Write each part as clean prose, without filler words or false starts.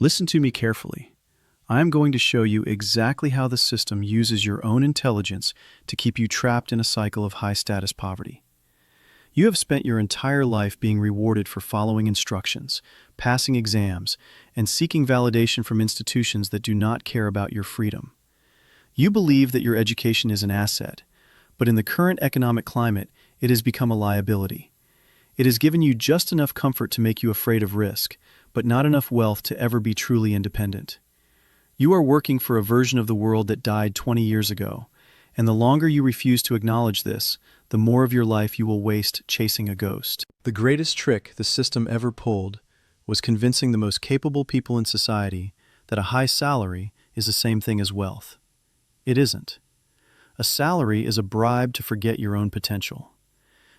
Listen to me carefully. I am going to show you exactly how the system uses your own intelligence to keep you trapped in a cycle of high-status poverty. You have spent your entire life being rewarded for following instructions, passing exams, and seeking validation from institutions that do not care about your freedom. You believe that your education is an asset, but in the current economic climate, it has become a liability. It has given you just enough comfort to make you afraid of risk, but not enough wealth to ever be truly independent. You are working for a version of the world that died 20 years ago, and the longer you refuse to acknowledge this, the more of your life you will waste chasing a ghost. The greatest trick the system ever pulled was convincing the most capable people in society that a high salary is the same thing as wealth. It isn't. A salary is a bribe to forget your own potential.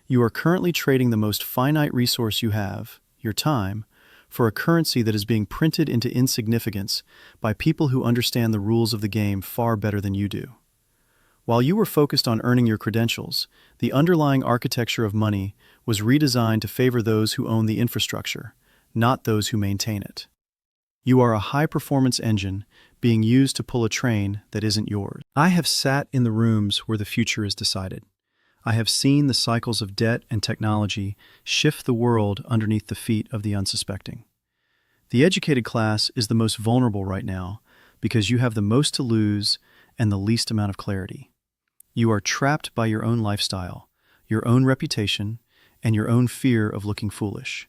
You are currently trading the most finite resource you have, your time, for a currency that is being printed into insignificance by people who understand the rules of the game far better than you do. While you were focused on earning your credentials, the underlying architecture of money was redesigned to favor those who own the infrastructure, not those who maintain it. You are a high-performance engine being used to pull a train that isn't yours. I have sat in the rooms where the future is decided. I have seen the cycles of debt and technology shift the world underneath the feet of the unsuspecting. The educated class is the most vulnerable right now because you have the most to lose and the least amount of clarity. You are trapped by your own lifestyle, your own reputation, and your own fear of looking foolish.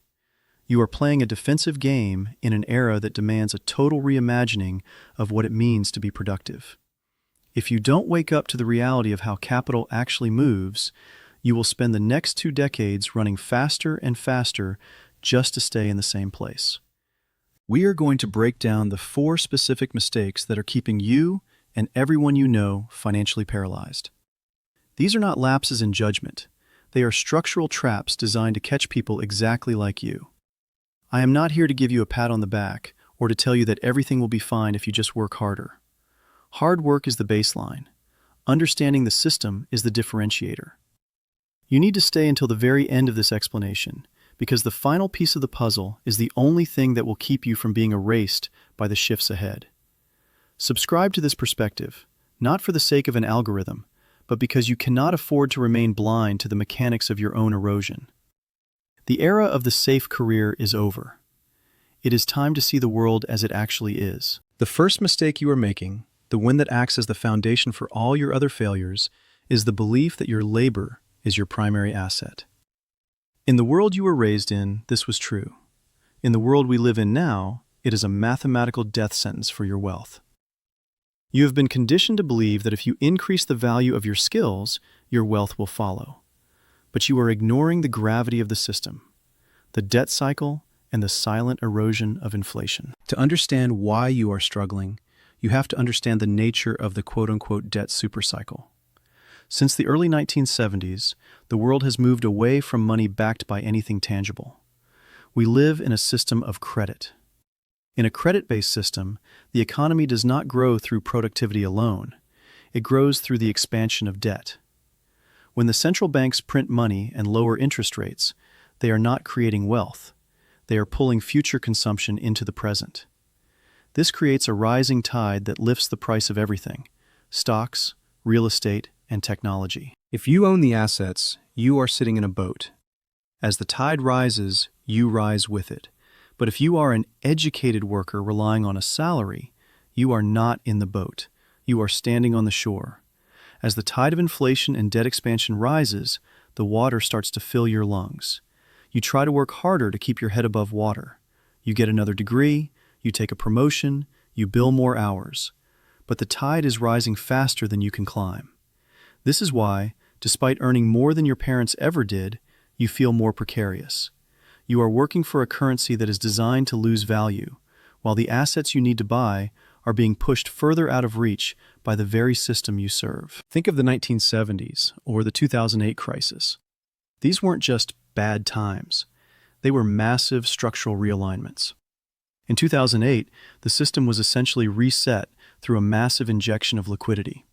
You are playing a defensive game in an era that demands a total reimagining of what it means to be productive. If you don't wake up to the reality of how capital actually moves, you will spend the next 2 decades running faster and faster just to stay in the same place. We are going to break down the 4 specific mistakes that are keeping you and everyone you know financially paralyzed. These are not lapses in judgment. They are structural traps designed to catch people exactly like you. I am not here to give you a pat on the back or to tell you that everything will be fine if you just work harder. Hard work is the baseline. Understanding the system is the differentiator. You need to stay until the very end of this explanation, because the final piece of the puzzle is the only thing that will keep you from being erased by the shifts ahead. Subscribe to this perspective, not for the sake of an algorithm, but because you cannot afford to remain blind to the mechanics of your own erosion. The era of the safe career is over. It is time to see the world as it actually is. The first mistake you are making, the one that acts as the foundation for all your other failures, is the belief that your labor is your primary asset. In the world you were raised in, this was true. In the world we live in now, it is a mathematical death sentence for your wealth. You have been conditioned to believe that if you increase the value of your skills, your wealth will follow. But you are ignoring the gravity of the system, the debt cycle, and the silent erosion of inflation. To understand why you are struggling, you have to understand the nature of the quote-unquote debt supercycle. Since the early 1970s, the world has moved away from money backed by anything tangible. We live in a system of credit. In a credit-based system, the economy does not grow through productivity alone. It grows through the expansion of debt. When the central banks print money and lower interest rates, they are not creating wealth. They are pulling future consumption into the present. This creates a rising tide that lifts the price of everything: stocks, real estate, and technology. If you own the assets, you are sitting in a boat. As the tide rises, you rise with it. But if you are an educated worker relying on a salary, you are not in the boat. You are standing on the shore. As the tide of inflation and debt expansion rises, the water starts to fill your lungs. You try to work harder to keep your head above water. You get another degree, you take a promotion, you bill more hours. But the tide is rising faster than you can climb. This is why, despite earning more than your parents ever did, you feel more precarious. You are working for a currency that is designed to lose value, while the assets you need to buy are being pushed further out of reach by the very system you serve. Think of the 1970s or the 2008 crisis. These weren't just bad times. They were massive structural realignments. In 2008, the system was essentially reset through a massive injection of liquidity.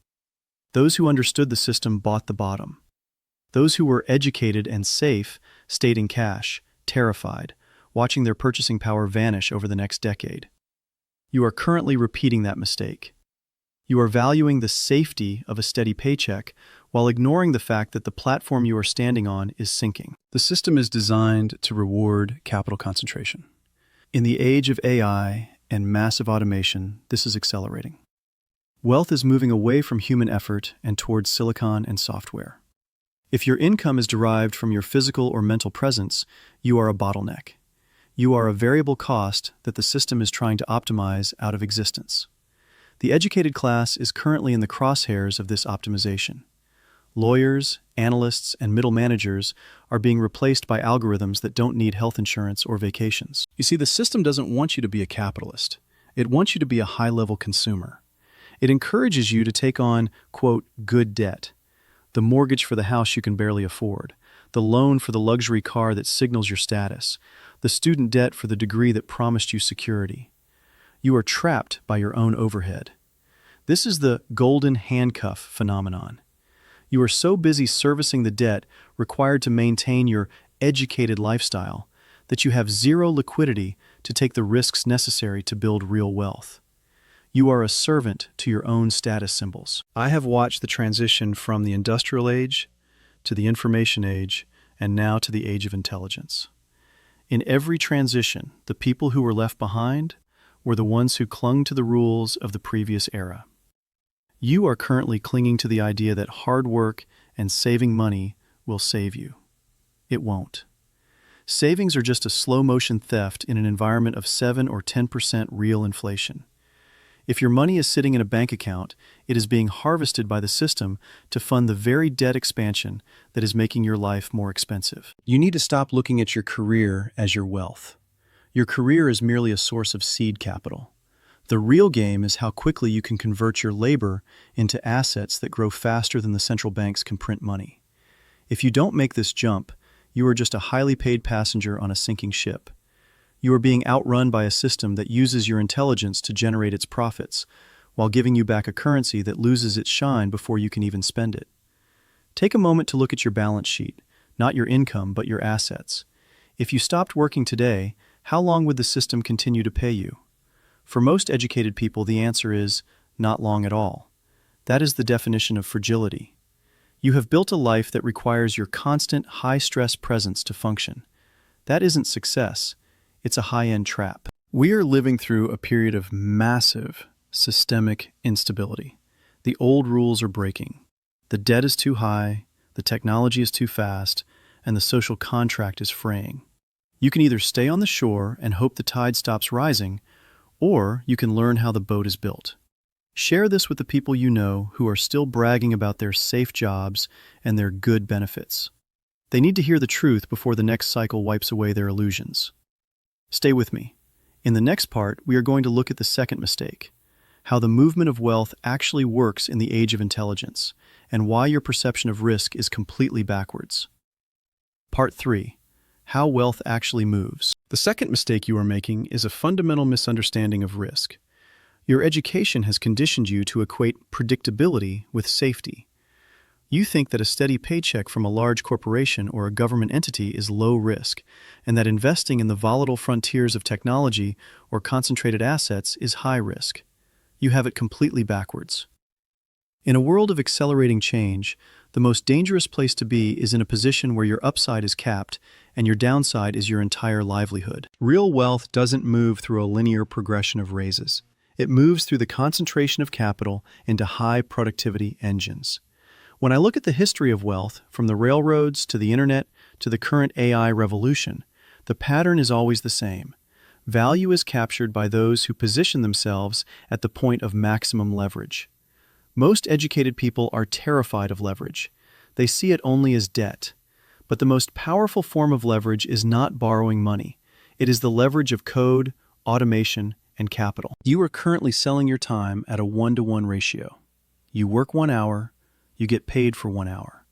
Those who understood the system bought the bottom. Those who were educated and safe stayed in cash, terrified, watching their purchasing power vanish over the next decade. You are currently repeating that mistake. You are valuing the safety of a steady paycheck while ignoring the fact that the platform you are standing on is sinking. The system is designed to reward capital concentration. In the age of AI and massive automation, this is accelerating. Wealth is moving away from human effort and towards silicon and software. If your income is derived from your physical or mental presence, you are a bottleneck. You are a variable cost that the system is trying to optimize out of existence. The educated class is currently in the crosshairs of this optimization. Lawyers, analysts, and middle managers are being replaced by algorithms that don't need health insurance or vacations. You see, the system doesn't want you to be a capitalist. It wants you to be a high-level consumer. It encourages you to take on, quote, good debt. The mortgage for the house you can barely afford. The loan for the luxury car that signals your status. The student debt for the degree that promised you security. You are trapped by your own overhead. This is the golden handcuff phenomenon. You are so busy servicing the debt required to maintain your educated lifestyle that you have zero liquidity to take the risks necessary to build real wealth. You are a servant to your own status symbols. I have watched the transition from the industrial age to the information age and now to the age of intelligence. In every transition, the people who were left behind were the ones who clung to the rules of the previous era. You are currently clinging to the idea that hard work and saving money will save you. It won't. Savings are just a slow-motion theft in an environment of 7 or 10% real inflation. If your money is sitting in a bank account, it is being harvested by the system to fund the very debt expansion that is making your life more expensive. You need to stop looking at your career as your wealth. Your career is merely a source of seed capital. The real game is how quickly you can convert your labor into assets that grow faster than the central banks can print money. If you don't make this jump, you are just a highly paid passenger on a sinking ship. You are being outrun by a system that uses your intelligence to generate its profits, while giving you back a currency that loses its shine before you can even spend it. Take a moment to look at your balance sheet, not your income, but your assets. If you stopped working today, how long would the system continue to pay you? For most educated people, the answer is not long at all. That is the definition of fragility. You have built a life that requires your constant, high-stress presence to function. That isn't success. It's a high-end trap. We are living through a period of massive systemic instability. The old rules are breaking. The debt is too high, the technology is too fast, and the social contract is fraying. You can either stay on the shore and hope the tide stops rising, or you can learn how the boat is built. Share this with the people you know who are still bragging about their safe jobs and their good benefits. They need to hear the truth before the next cycle wipes away their illusions. Stay with me. In the next part, we are going to look at the second mistake, how the movement of wealth actually works in the age of intelligence, and why your perception of risk is completely backwards. Part 3. How wealth actually moves. The second mistake you are making is a fundamental misunderstanding of risk. Your education has conditioned you to equate predictability with safety. You think that a steady paycheck from a large corporation or a government entity is low risk, and that investing in the volatile frontiers of technology or concentrated assets is high risk. You have it completely backwards. In a world of accelerating change, the most dangerous place to be is in a position where your upside is capped and your downside is your entire livelihood. Real wealth doesn't move through a linear progression of raises. It moves through the concentration of capital into high productivity engines. When I look at the history of wealth, from the railroads to the internet to the current AI revolution, the pattern is always the same. Value is captured by those who position themselves at the point of maximum leverage. Most educated people are terrified of leverage. They see it only as debt. But the most powerful form of leverage is not borrowing money. It is the leverage of code, automation, and capital. You are currently selling your time at a 1-to-1 ratio. You work 1 hour, you get paid for 1 hour.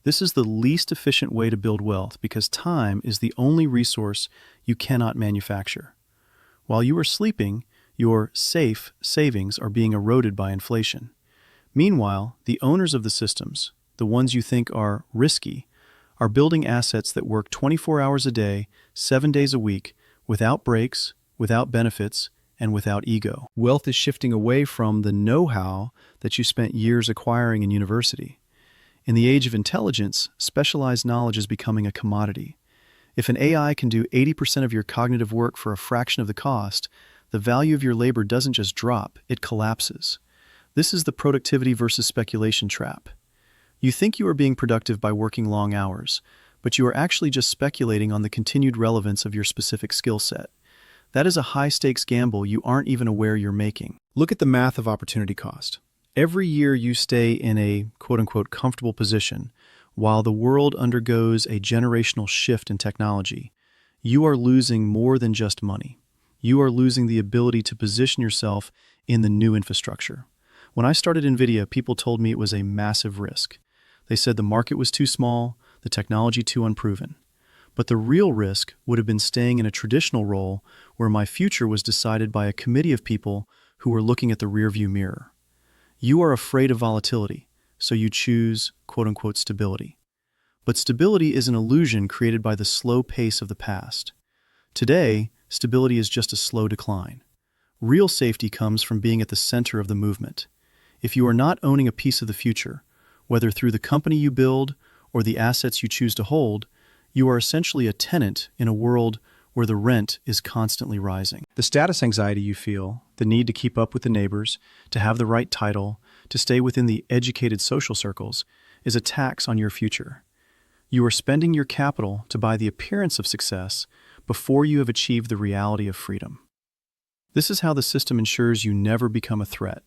This is the least efficient way to build wealth because time is the only resource you cannot manufacture. While you are sleeping, your safe savings are being eroded by inflation. Meanwhile, the owners of the systems, the ones you think are risky, are building assets that work 24 hours a day, 7 days a week, without breaks, without benefits, and without ego. Wealth is shifting away from the know-how that you spent years acquiring in university. In the age of intelligence, specialized knowledge is becoming a commodity. If an AI can do 80% of your cognitive work for a fraction of the cost, the value of your labor doesn't just drop, it collapses. This is the productivity versus speculation trap. You think you are being productive by working long hours, but you are actually just speculating on the continued relevance of your specific skill set. That is a high-stakes gamble you aren't even aware you're making. Look at the math of opportunity cost. Every year you stay in a quote-unquote comfortable position while the world undergoes a generational shift in technology. You are losing more than just money. You are losing the ability to position yourself in the new infrastructure. When I started NVIDIA, people told me it was a massive risk. They said the market was too small, the technology too unproven. But the real risk would have been staying in a traditional role where my future was decided by a committee of people who were looking at the rearview mirror. You are afraid of volatility, so you choose quote-unquote stability. But stability is an illusion created by the slow pace of the past. Today, stability is just a slow decline. Real safety comes from being at the center of the movement. If you are not owning a piece of the future, whether through the company you build or the assets you choose to hold, you are essentially a tenant in a world where the rent is constantly rising. The status anxiety you feel, the need to keep up with the neighbors, to have the right title, to stay within the educated social circles, is a tax on your future. You are spending your capital to buy the appearance of success before you have achieved the reality of freedom. This is how the system ensures you never become a threat.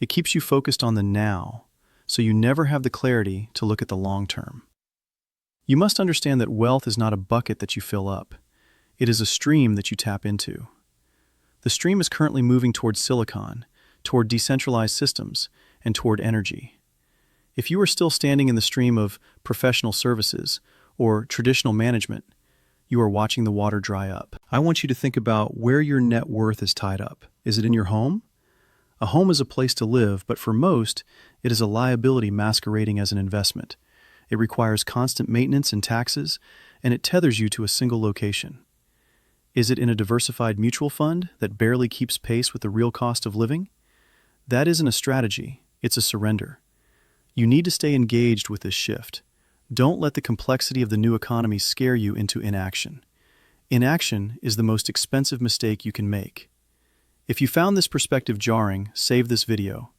It keeps you focused on the now, so you never have the clarity to look at the long term. You must understand that wealth is not a bucket that you fill up. It is a stream that you tap into. The stream is currently moving toward silicon, toward decentralized systems, and toward energy. If you are still standing in the stream of professional services or traditional management, you are watching the water dry up. I want you to think about where your net worth is tied up. Is it in your home? A home is a place to live, but for most, it is a liability masquerading as an investment. It requires constant maintenance and taxes, and it tethers you to a single location. Is it in a diversified mutual fund that barely keeps pace with the real cost of living? That isn't a strategy, it's a surrender. You need to stay engaged with this shift. Don't let the complexity of the new economy scare you into inaction. Inaction is the most expensive mistake you can make. If you found this perspective jarring, save this video.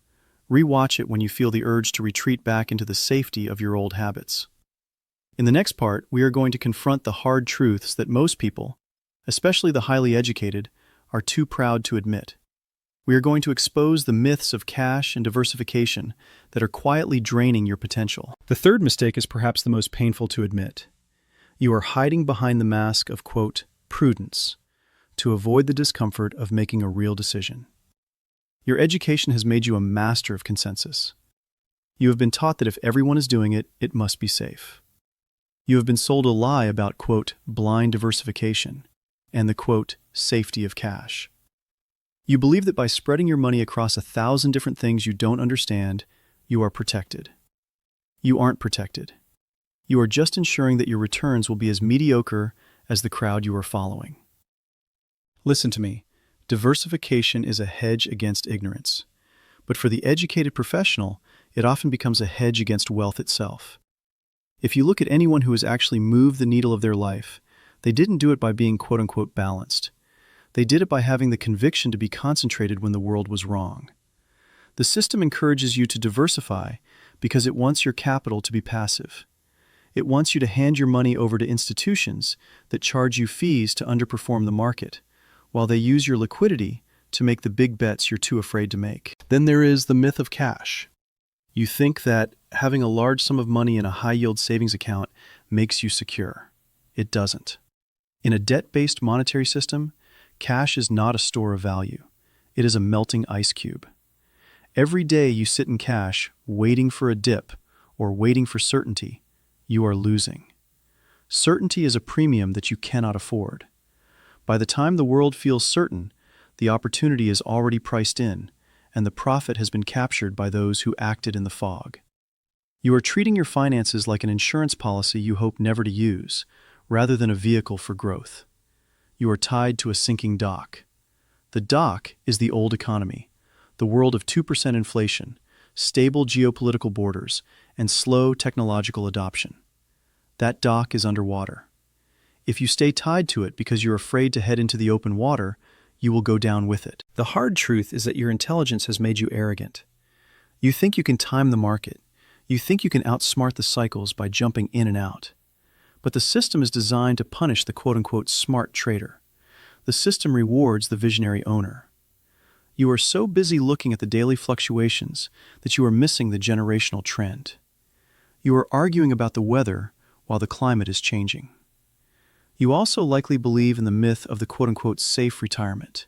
Re-watch it when you feel the urge to retreat back into the safety of your old habits. In the next part, we are going to confront the hard truths that most people, especially the highly educated, are too proud to admit. We are going to expose the myths of cash and diversification that are quietly draining your potential. The third mistake is perhaps the most painful to admit. You are hiding behind the mask of, quote, prudence, to avoid the discomfort of making a real decision. Your education has made you a master of consensus. You have been taught that if everyone is doing it, it must be safe. You have been sold a lie about, quote, blind diversification and the, quote, safety of cash. You believe that by spreading your money across 1,000 different things you don't understand, you are protected. You aren't protected. You are just ensuring that your returns will be as mediocre as the crowd you are following. Listen to me. Diversification is a hedge against ignorance. But for the educated professional, it often becomes a hedge against wealth itself. If you look at anyone who has actually moved the needle of their life, they didn't do it by being quote-unquote balanced. They did it by having the conviction to be concentrated when the world was wrong. The system encourages you to diversify because it wants your capital to be passive. It wants you to hand your money over to institutions that charge you fees to underperform the market, while they use your liquidity to make the big bets you're too afraid to make. Then there is the myth of cash. You think that having a large sum of money in a high-yield savings account makes you secure. It doesn't. In a debt-based monetary system, cash is not a store of value. It is a melting ice cube. Every day you sit in cash, waiting for a dip or waiting for certainty, you are losing. Certainty is a premium that you cannot afford. By the time the world feels certain, the opportunity is already priced in, and the profit has been captured by those who acted in the fog. You are treating your finances like an insurance policy you hope never to use, rather than a vehicle for growth. You are tied to a sinking dock. The dock is the old economy, the world of 2% inflation, stable geopolitical borders, and slow technological adoption. That dock is underwater. If you stay tied to it because you're afraid to head into the open water, you will go down with it. The hard truth is that your intelligence has made you arrogant. You think you can time the market. You think you can outsmart the cycles by jumping in and out. But the system is designed to punish the quote-unquote smart trader. The system rewards the visionary owner. You are so busy looking at the daily fluctuations that you are missing the generational trend. You are arguing about the weather while the climate is changing. You also likely believe in the myth of the quote-unquote safe retirement.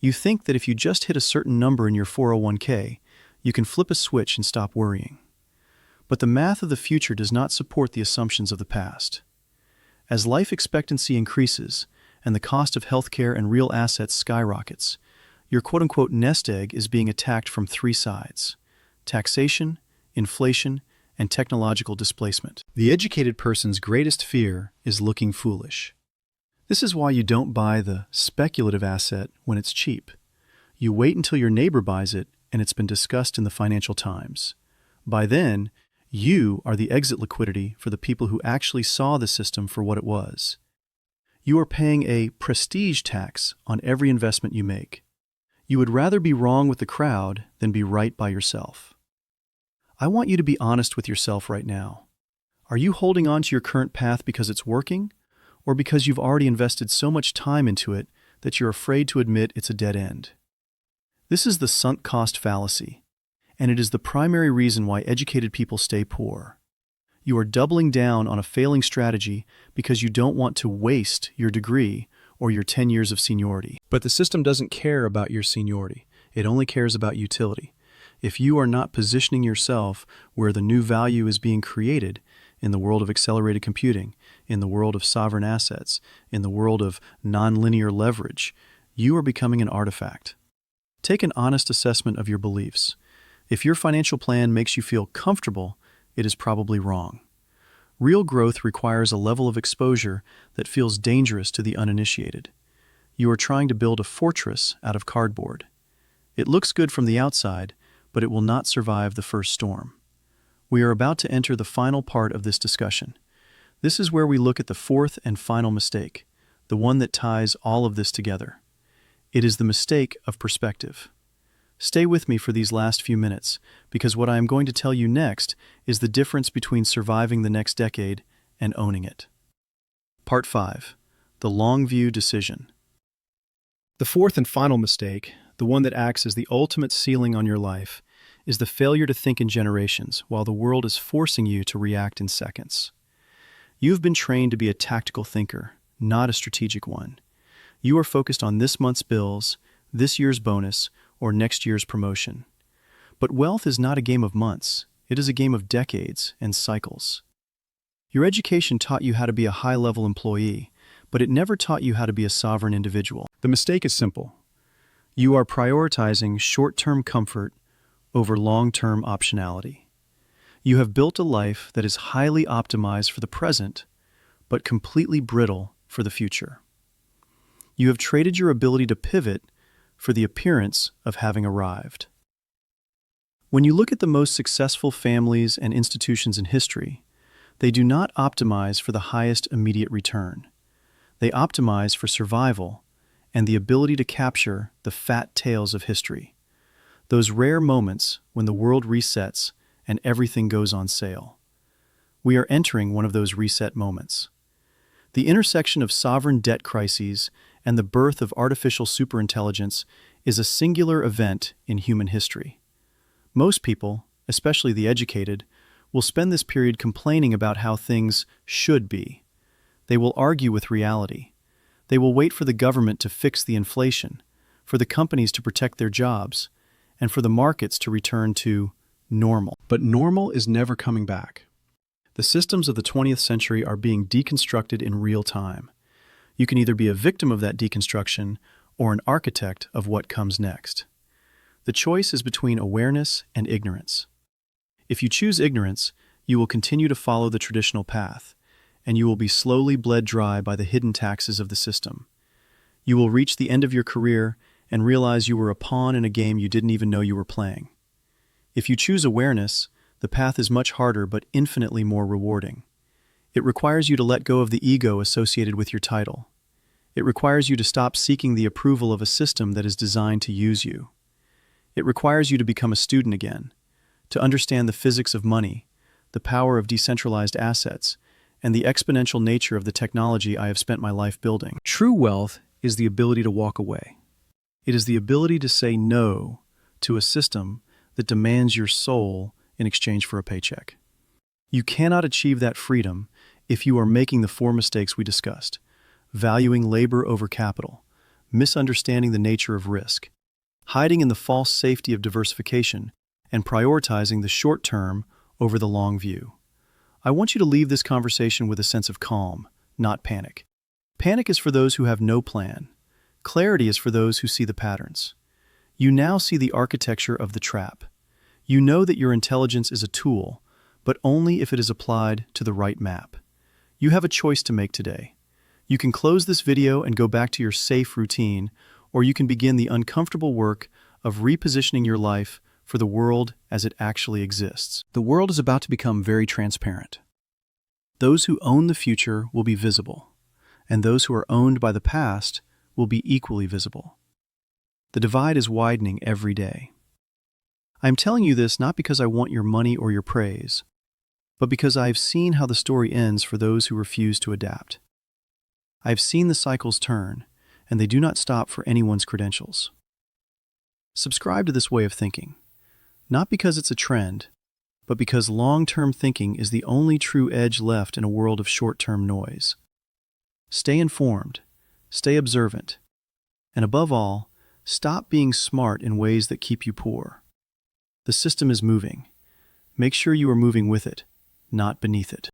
You think that if you just hit a certain number in your 401k, you can flip a switch and stop worrying. But the math of the future does not support the assumptions of the past. As life expectancy increases and the cost of healthcare and real assets skyrockets, your quote-unquote nest egg is being attacked from three sides: taxation, inflation, and technological displacement. The educated person's greatest fear is looking foolish. This is why you don't buy the speculative asset when it's cheap. You wait until your neighbor buys it and it's been discussed in the Financial Times. By then, you are the exit liquidity for the people who actually saw the system for what it was. You are paying a prestige tax on every investment you make. You would rather be wrong with the crowd than be right by yourself. I want you to be honest with yourself right now. Are you holding on to your current path because it's working, or because you've already invested so much time into it that you're afraid to admit it's a dead end? This is the sunk cost fallacy, and it is the primary reason why educated people stay poor. You are doubling down on a failing strategy because you don't want to waste your degree or your 10 years of seniority. But the system doesn't care about your seniority. It only cares about utility. If you are not positioning yourself where the new value is being created, in the world of accelerated computing, in the world of sovereign assets, in the world of nonlinear leverage, you are becoming an artifact. Take an honest assessment of your beliefs. If your financial plan makes you feel comfortable, it is probably wrong. Real growth requires a level of exposure that feels dangerous to the uninitiated. You are trying to build a fortress out of cardboard. It looks good from the outside, but it will not survive the first storm. We are about to enter the final part of this discussion. This is where we look at the fourth and final mistake, the one that ties all of this together. It is the mistake of perspective. Stay with me for these last few minutes, because what I am going to tell you next is the difference between surviving the next decade and owning it. Part 5. The long view decision. The fourth and final mistake, the one that acts as the ultimate ceiling on your life, is the failure to think in generations while the world is forcing you to react in seconds. You've been trained to be a tactical thinker, not a strategic one. You are focused on this month's bills, this year's bonus, or next year's promotion. But wealth is not a game of months. It is a game of decades and cycles. Your education taught you how to be a high-level employee, but it never taught you how to be a sovereign individual. The mistake is simple. You are prioritizing short-term comfort over long-term optionality. You have built a life that is highly optimized for the present, but completely brittle for the future. You have traded your ability to pivot for the appearance of having arrived. When you look at the most successful families and institutions in history, they do not optimize for the highest immediate return. They optimize for survival and the ability to capture the fat tails of history, those rare moments when the world resets and everything goes on sale. We are entering one of those reset moments. The intersection of sovereign debt crises and the birth of artificial superintelligence is a singular event in human history. Most people, especially the educated, will spend this period complaining about how things should be. They will argue with reality. They will wait for the government to fix the inflation, for the companies to protect their jobs, and for the markets to return to normal. But normal is never coming back. The systems of the 20th century are being deconstructed in real time. You can either be a victim of that deconstruction or an architect of what comes next. The choice is between awareness and ignorance. If you choose ignorance, you will continue to follow the traditional path, and you will be slowly bled dry by the hidden taxes of the system. You will reach the end of your career and realize you were a pawn in a game you didn't even know you were playing. If you choose awareness, the path is much harder but infinitely more rewarding. It requires you to let go of the ego associated with your title. It requires you to stop seeking the approval of a system that is designed to use you. It requires you to become a student again, to understand the physics of money, the power of decentralized assets, and the exponential nature of the technology I have spent my life building. True wealth is the ability to walk away. It is the ability to say no to a system that demands your soul in exchange for a paycheck. You cannot achieve that freedom if you are making the 4 mistakes we discussed: valuing labor over capital, misunderstanding the nature of risk, hiding in the false safety of diversification, and prioritizing the short term over the long view. I want you to leave this conversation with a sense of calm, not panic. Panic is for those who have no plan. Clarity is for those who see the patterns. You now see the architecture of the trap. You know that your intelligence is a tool, but only if it is applied to the right map. You have a choice to make today. You can close this video and go back to your safe routine, or you can begin the uncomfortable work of repositioning your life for the world as it actually exists. The world is about to become very transparent. Those who own the future will be visible, and those who are owned by the past will be equally visible. The divide is widening every day. I am telling you this not because I want your money or your praise, but because I have seen how the story ends for those who refuse to adapt. I have seen the cycles turn, and they do not stop for anyone's credentials. Subscribe to this way of thinking, not because it's a trend, but because long-term thinking is the only true edge left in a world of short-term noise. Stay informed, stay observant, and above all, stop being smart in ways that keep you poor. The system is moving. Make sure you are moving with it, not beneath it.